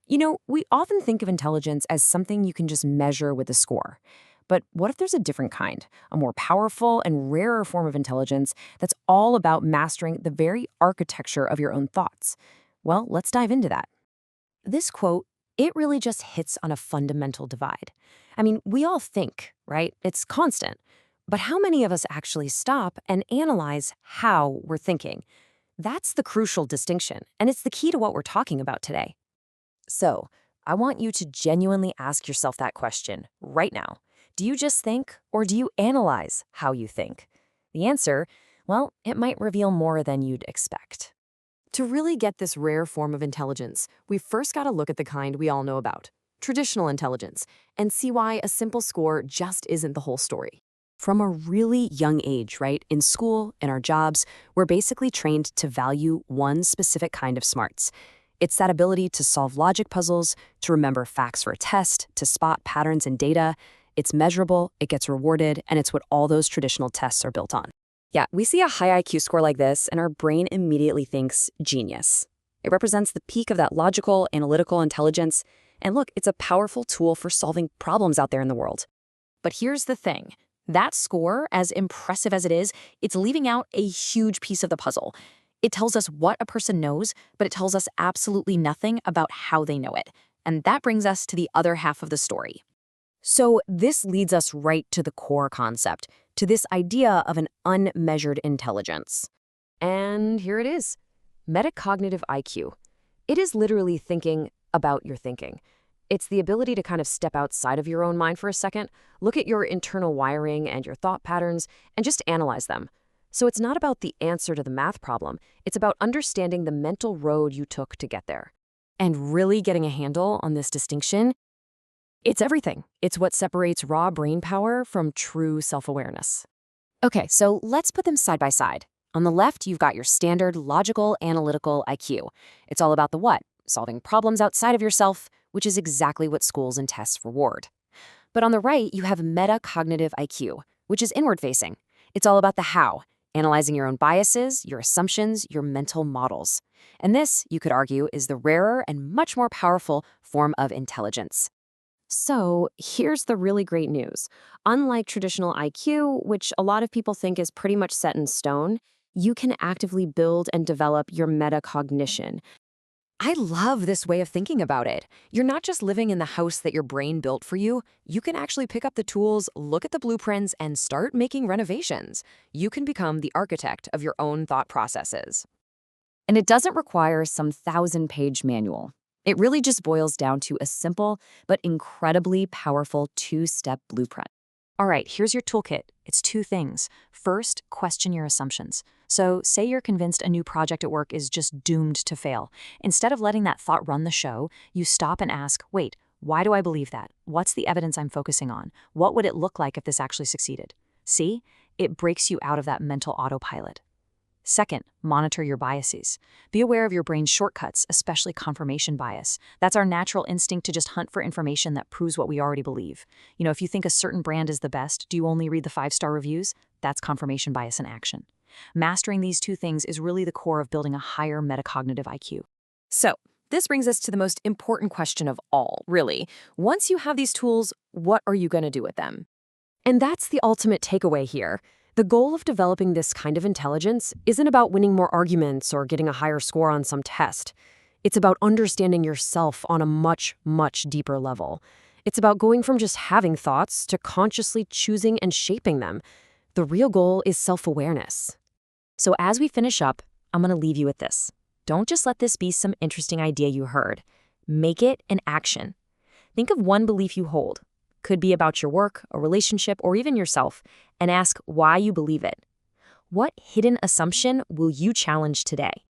We often think of intelligence as something you can just measure with a score. But what if there's a different kind, a more powerful and rarer form of intelligence that's all about mastering the very architecture of your own thoughts? Well, let's dive into that. This quote, it really just hits on a fundamental divide. I mean, we all think, right? It's constant. But how many of us actually stop and analyze how we're thinking? That's the crucial distinction, and it's the key to what we're talking about today. So, I want you to genuinely ask yourself that question right now. Do you just think, or do you analyze how you think? The answer, well, it might reveal more than you'd expect. To really get this rare form of intelligence, we've first got to look at the kind we all know about, traditional intelligence, and see why a simple score just isn't the whole story. From a really young age, right, in school, in our jobs, we're basically trained to value one specific kind of smarts. It's that ability to solve logic puzzles, to remember facts for a test, to spot patterns in data. It's measurable, it gets rewarded, and it's what all those traditional tests are built on. Yeah, we see a high IQ score like this, and our brain immediately thinks genius. It represents the peak of that logical, analytical intelligence. And look, it's a powerful tool for solving problems out there in the world. But here's the thing. That score, as impressive as it is, it's leaving out a huge piece of the puzzle. It tells us what a person knows, but it tells us absolutely nothing about how they know it. And that brings us to the other half of the story. So this leads us right to the core concept, to this idea of an unmeasured intelligence. And here it is, metacognitive IQ. It is literally thinking about your thinking. It's the ability to kind of step outside of your own mind for a second, look at your internal wiring and your thought patterns, and just analyze them. So it's not about the answer to the math problem. It's about understanding the mental road you took to get there. And really getting a handle on this distinction, it's everything. It's what separates raw brain power from true self-awareness. Okay, so let's put them side by side. On the left, you've got your standard logical, analytical IQ. It's all about the what, solving problems outside of yourself, which is exactly what schools and tests reward. But on the right, you have metacognitive IQ, which is inward-facing. It's all about the how, analyzing your own biases, your assumptions, your mental models. And this, you could argue, is the rarer and much more powerful form of intelligence. So here's the really great news. Unlike traditional IQ, which a lot of people think is pretty much set in stone, you can actively build and develop your metacognition. I love this way of thinking about it. You're not just living in the house that your brain built for you. You can actually pick up the tools, look at the blueprints, and start making renovations. You can become the architect of your own thought processes. And it doesn't require some 1,000-page manual. It really just boils down to a simple but incredibly powerful two-step blueprint. All right, here's your toolkit. It's two things. First, question your assumptions. So say you're convinced a new project at work is just doomed to fail. Instead of letting that thought run the show, you stop and ask, wait, why do I believe that? What's the evidence I'm focusing on? What would it look like if this actually succeeded? See? It breaks you out of that mental autopilot. Second, monitor your biases. Be aware of your brain's shortcuts, especially confirmation bias. That's our natural instinct to just hunt for information that proves what we already believe. If you think a certain brand is the best, do you only read the 5-star reviews? That's confirmation bias in action. Mastering these two things is really the core of building a higher metacognitive IQ. So, this brings us to the most important question of all, really. Once you have these tools, what are you going to do with them? And that's the ultimate takeaway here. The goal of developing this kind of intelligence isn't about winning more arguments or getting a higher score on some test. It's about understanding yourself on a much, much deeper level. It's about going from just having thoughts to consciously choosing and shaping them. The real goal is self-awareness. So as we finish up, I'm going to leave you with this. Don't just let this be some interesting idea you heard. Make it an action. Think of one belief you hold. Could be about your work, a relationship, or even yourself, and ask why you believe it. What hidden assumption will you challenge today?